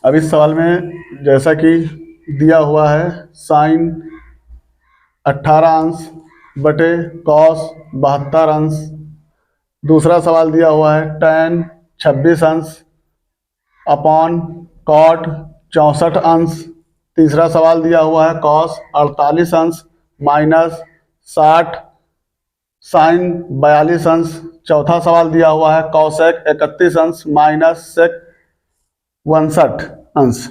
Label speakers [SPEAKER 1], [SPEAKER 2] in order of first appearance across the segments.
[SPEAKER 1] अब इस सवाल में जैसा कि दिया हुआ है साइन 18 अंश बटे कॉस 72 अंश। दूसरा सवाल दिया हुआ है tan 26 अंश अपॉन कॉट 64 अंश। तीसरा सवाल दिया हुआ है कॉस 48 अंश माइनस 60 साइन 42 अंश। चौथा सवाल दिया हुआ है कॉसेक 31 अंश माइनस सेक 59 अंश।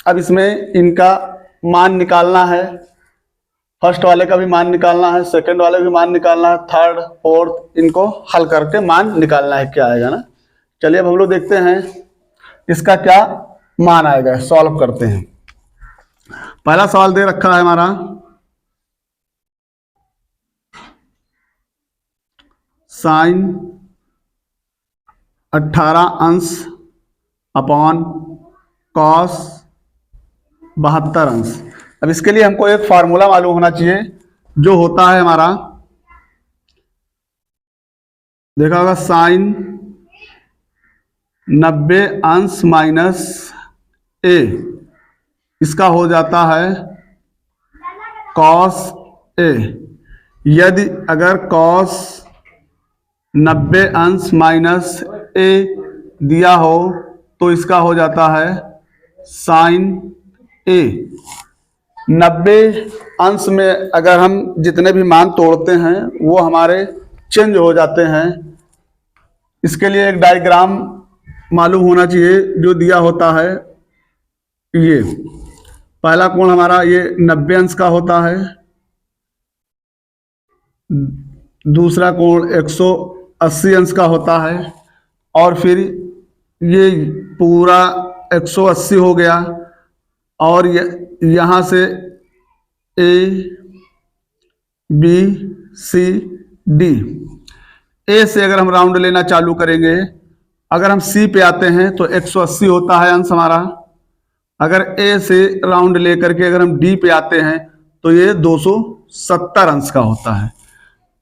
[SPEAKER 1] अब इसमें इनका मान निकालना है। फर्स्ट वाले का भी मान निकालना है, सेकंड वाले भी मान निकालना है, थर्ड फोर्थ इनको हल करके मान निकालना है क्या आएगा ना। चलिए अब हम लोग देखते हैं इसका क्या मान आएगा, सॉल्व करते हैं। पहला सवाल दे रखा है हमारा साइन 18 अंश अपॉन कॉस 72 अंश। अब इसके लिए हमको एक फार्मूला मालूम होना चाहिए जो होता है हमारा, देखा होगा साइन 90 अंश माइनस ए, इसका हो जाता है कॉस ए। यदि अगर कॉस 90 अंश माइनस ए दिया हो तो इसका हो जाता है साइन ए। 90 अंश में अगर हम जितने भी मान तोड़ते हैं वो हमारे चेंज हो जाते हैं। इसके लिए एक डायग्राम मालूम होना चाहिए जो दिया होता है। ये पहला कोण हमारा ये 90 अंश का होता है, दूसरा कोण 180 अंश का होता है, और फिर ये पूरा 180 हो गया, और यहाँ से ए बी सी डी, ए से अगर हम राउंड लेना चालू करेंगे, अगर हम सी पे आते हैं तो 180 होता है अंश हमारा। अगर ए से राउंड लेकर के अगर हम डी पे आते हैं तो ये 270 अंश का होता है,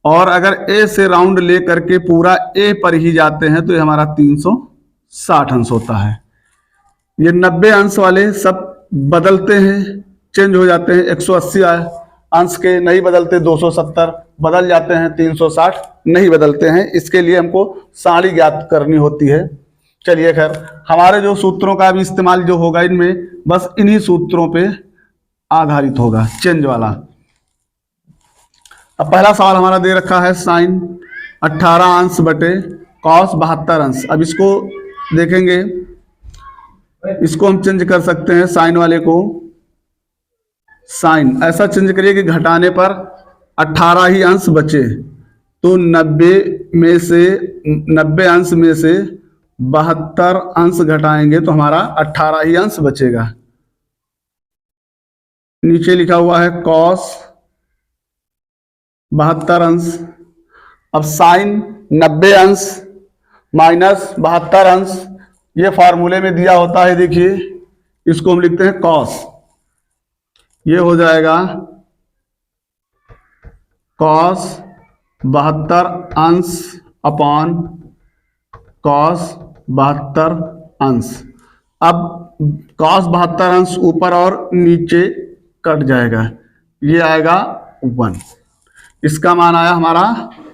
[SPEAKER 1] और अगर ए से राउंड ले करके पूरा ए पर ही जाते हैं तो ये हमारा 360 अंश होता है। ये 90 अंश वाले सब बदलते हैं, चेंज हो जाते हैं। 180 अंश के नहीं बदलते, 270 बदल जाते हैं, 360 नहीं बदलते हैं। इसके लिए हमको सारी ज्ञात करनी होती है। चलिए खैर, हमारे जो सूत्रों का भी इस्तेमाल जो होगा इनमें बस इन्हीं सूत्रों पे आधारित होगा, चेंज वाला। अब पहला सवाल हमारा दे रखा है साइन 18 अंश बटे कॉस 72 अंश। अब इसको देखेंगे, इसको हम चेंज कर सकते हैं। साइन वाले को साइन ऐसा चेंज करिए कि घटाने पर 18 ही अंश बचे, तो 90 अंश में से 72 अंश घटाएंगे तो हमारा 18 ही अंश बचेगा। नीचे लिखा हुआ है कॉस 72 अंश। अब साइन 90 अंश माइनस 72 अंश, ये फार्मूले में दिया होता है। देखिए इसको हम लिखते हैं कॉस, ये हो जाएगा कॉस 72 अंश अपॉन कॉस 72 अंश। अब कॉस 72 अंश ऊपर और नीचे कट जाएगा, ये आएगा 1, इसका मान आया हमारा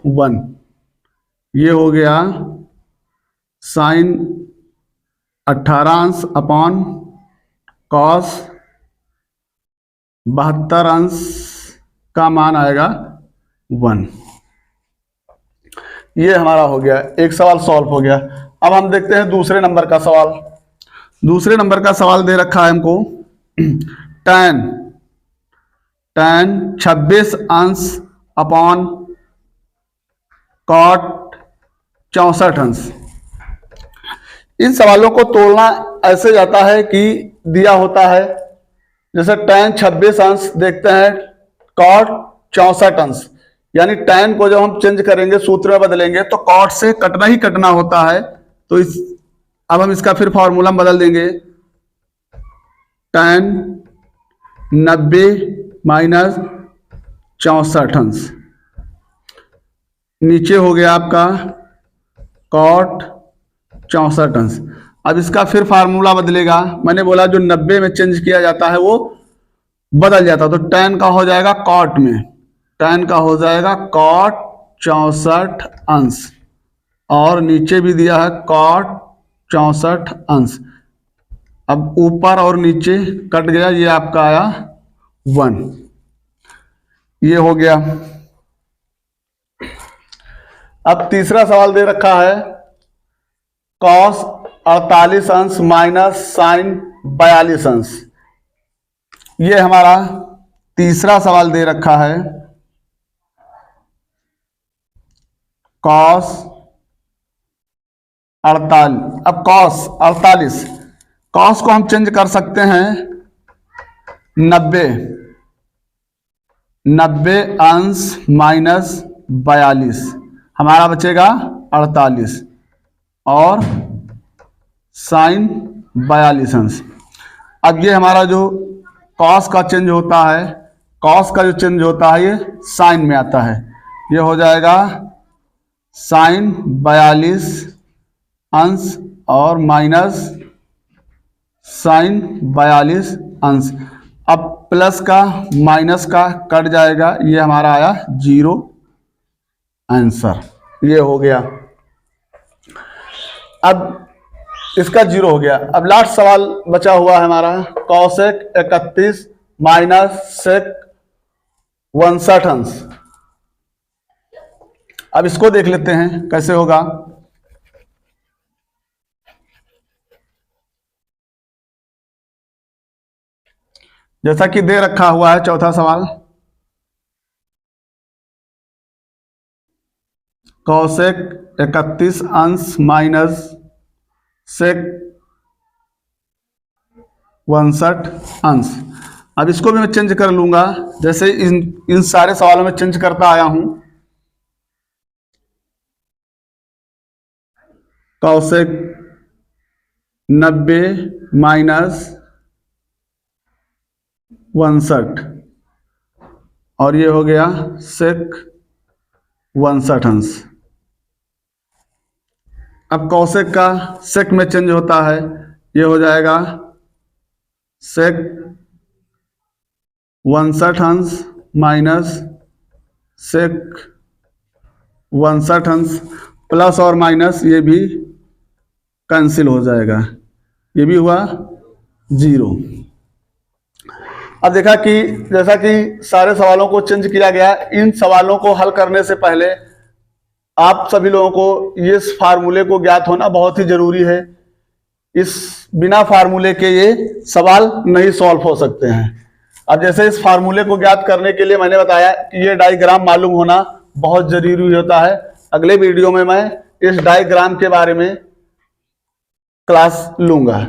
[SPEAKER 1] 1। ये हो गया साइन 18 अंश अपॉन कॉस 72 अंश का मान आएगा 1। ये हमारा हो गया, एक सवाल सॉल्व हो गया। अब हम देखते हैं दूसरे नंबर का सवाल। दूसरे नंबर का सवाल दे रखा है हमको tan 26 अंश अपॉन कॉट 64 अंश। इन सवालों को तोड़ना ऐसे जाता है कि दिया होता है, जैसे tan 26 अंश देखते हैं कॉट 64 अंश, यानी tan को जब हम चेंज करेंगे, सूत्र में बदलेंगे, तो कॉट से कटना ही कटना होता है। तो अब हम इसका फिर फॉर्मूला बदल देंगे, tan 90 माइनस 64 अंश, नीचे हो गया आपका कॉट 64 अंश। अब इसका फिर फार्मूला बदलेगा। मैंने बोला जो 90 में चेंज किया जाता है वो बदल जाता है, तो tan का हो जाएगा cot में, tan का हो जाएगा cot 64 अंश, और नीचे भी दिया है cot 64 अंश। अब ऊपर और नीचे कट गया, ये आपका आया 1, ये हो गया। अब तीसरा सवाल दे रखा है cos 48 अंश माइनस sin 42 अंश। ये हमारा तीसरा सवाल दे रखा है cos 48। अब cos 48, cos को हम चेंज कर सकते हैं 90 अंश माइनस 42, हमारा बचेगा 48 और साइन 42 अंश। अब ये हमारा जो cos का चेंज होता है, cos का जो चेंज होता है ये साइन में आता है, ये हो जाएगा साइन 42 अंश और माइनस साइन 42 अंश। अब प्लस का माइनस का कट जाएगा, ये हमारा आया 0 आंसर, ये हो गया। अब इसका 0 हो गया। अब लास्ट सवाल बचा हुआ है हमारा cosec 31 माइनस sec 62 अंश। अब इसको देख लेते हैं कैसे होगा। जैसा कि दे रखा हुआ है चौथा सवाल, cosec 31 अंश माइनस sec 62 अंश। अब इसको भी मैं चेंज कर लूंगा, जैसे इन सारे सवालों में चेंज करता आया हूं। cosec 90 माइनस 62 और ये हो गया sec 62 अंश। अब cosec का sec में चेंज होता है, ये हो जाएगा sec 62 अंश माइनस sec 62 अंश, प्लस और माइनस ये भी कैंसिल हो जाएगा, ये भी हुआ 0। अब देखा कि जैसा कि सारे सवालों को चेंज किया गया, इन सवालों को हल करने से पहले आप सभी लोगों को ये फार्मूले को ज्ञात होना बहुत ही जरूरी है। इस बिना फार्मूले के ये सवाल नहीं सॉल्व हो सकते हैं। अब जैसे इस फार्मूले को ज्ञात करने के लिए मैंने बताया कि ये डायग्राम मालूम होना बहुत जरूरी होता है। अगले वीडियो में मैं इस डायग्राम के बारे में क्लास लूंगा।